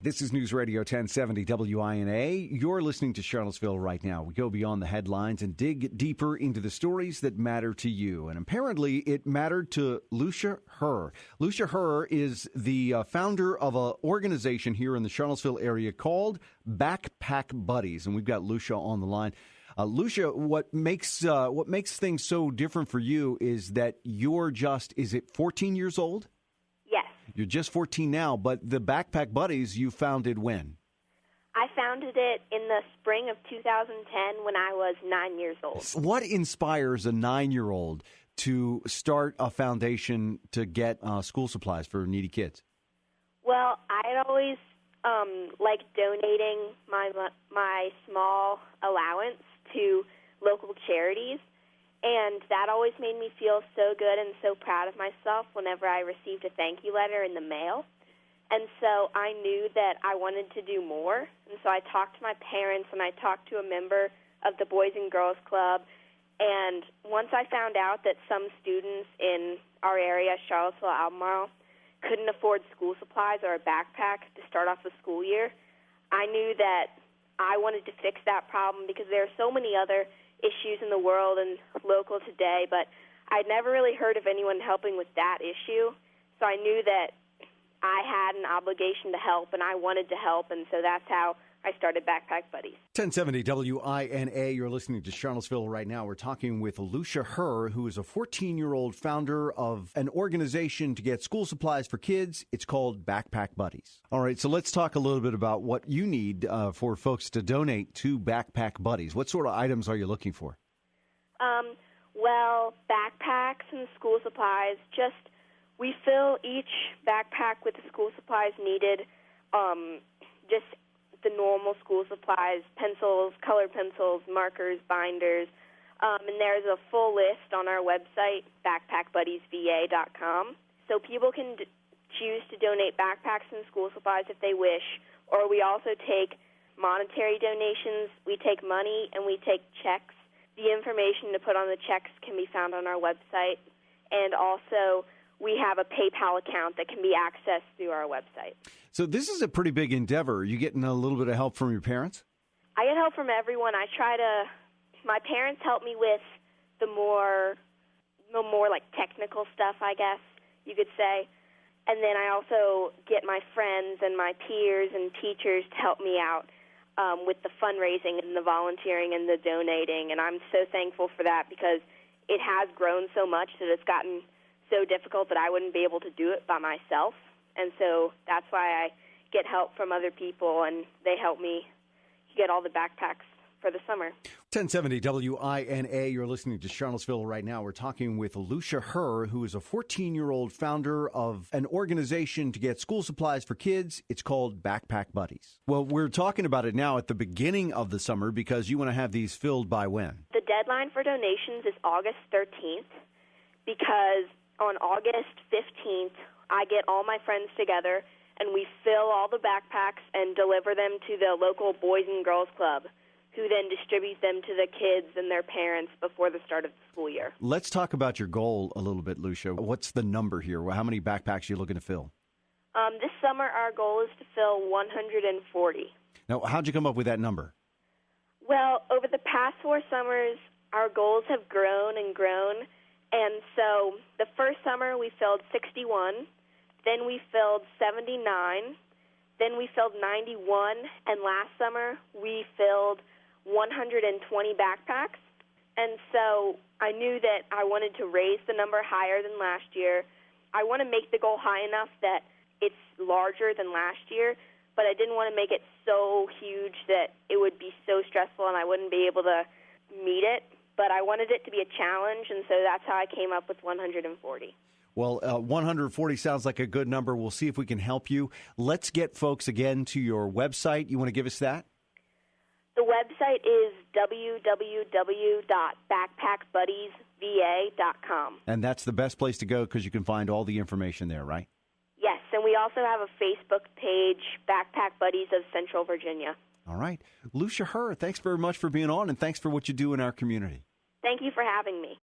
This is News Radio 1070 WINA. You're listening to Charlottesville right now. We go beyond the headlines and dig deeper into the stories that matter to you. And apparently it mattered to Lucia Herr. Lucia Herr is the founder of an organization here in the Charlottesville area called Backpack Buddies. And we've got Lucia on the line. Lucia, what makes things so different for you is that you're is it 14 years old? Yes. You're just 14 now, but the Backpack Buddies you founded when? I founded it in the spring of 2010 when I was 9 years old. What inspires a 9-year-old to start a foundation to get school supplies for needy kids? Well, I'd always liked donating my small allowance to local charities. And that always made me feel so good and so proud of myself whenever I received a thank you letter in the mail. And so I knew that I wanted to do more. And so I talked to my parents and I talked to a member of the Boys and Girls Club. And once I found out that some students in our area, Charlottesville, Albemarle, couldn't afford school supplies or a backpack to start off the school year, I knew that I wanted to fix that problem because there are so many other issues in the world and local today, but I'd never really heard of anyone helping with that issue. So I knew that I had an obligation to help, and I wanted to help, and so that's how I started Backpack Buddies. 1070 WINA, you're listening to Charlottesville right now. We're talking with Lucia Herr, who is a 14-year-old founder of an organization to get school supplies for kids. It's called Backpack Buddies. All right, so let's talk a little bit about what you need for folks to donate to Backpack Buddies. What sort of items are you looking for? Well, backpacks and school supplies. We fill each backpack with the school supplies needed, just the normal school supplies, pencils, colored pencils, markers, binders, and there's a full list on our website, backpackbuddiesva.com. So people can choose to donate backpacks and school supplies if they wish, or we also take monetary donations. We take money and we take checks. The information to put on the checks can be found on our website, and also we have a PayPal account that can be accessed through our website. So this is a pretty big endeavor. Are you getting a little bit of help from your parents? I get help from everyone. My parents help me with the more like technical stuff, I guess you could say. And then I also get my friends and my peers and teachers to help me out with the fundraising and the volunteering and the donating. And I'm so thankful for that because it has grown so much that it's gotten so difficult that I wouldn't be able to do it by myself. And so that's why I get help from other people, and they help me get all the backpacks for the summer. 1070 WINA, you're listening to Charlottesville right now. We're talking with Lucia Herr, who is a 14-year-old founder of an organization to get school supplies for kids. It's called Backpack Buddies. Well, we're talking about it now at the beginning of the summer because you want to have these filled by when? The deadline for donations is August 13th because on August 15th, I get all my friends together and we fill all the backpacks and deliver them to the local Boys and Girls Club, who then distribute them to the kids and their parents before the start of the school year. Let's talk about your goal a little bit, Lucia. What's the number here? How many backpacks are you looking to fill? This summer, our goal is to fill 140. Now, how'd you come up with that number? Well, over the past 4 summers, our goals have grown and grown. And so the first summer, we filled 61. Then we filled 79. Then we filled 91. And last summer, we filled 120 backpacks. And so I knew that I wanted to raise the number higher than last year. I want to make the goal high enough that it's larger than last year, but I didn't want to make it so huge that it would be so stressful and I wouldn't be able to meet it. But I wanted it to be a challenge, and so that's how I came up with 140. Well, 140 sounds like a good number. We'll see if we can help you. Let's get folks again to your website. You want to give us that? The website is www.backpackbuddiesva.com. And that's the best place to go because you can find all the information there, right? Yes, and we also have a Facebook page, Backpack Buddies of Central Virginia. All right. Lucia Herr, thanks very much for being on, and thanks for what you do in our community. Thank you for having me.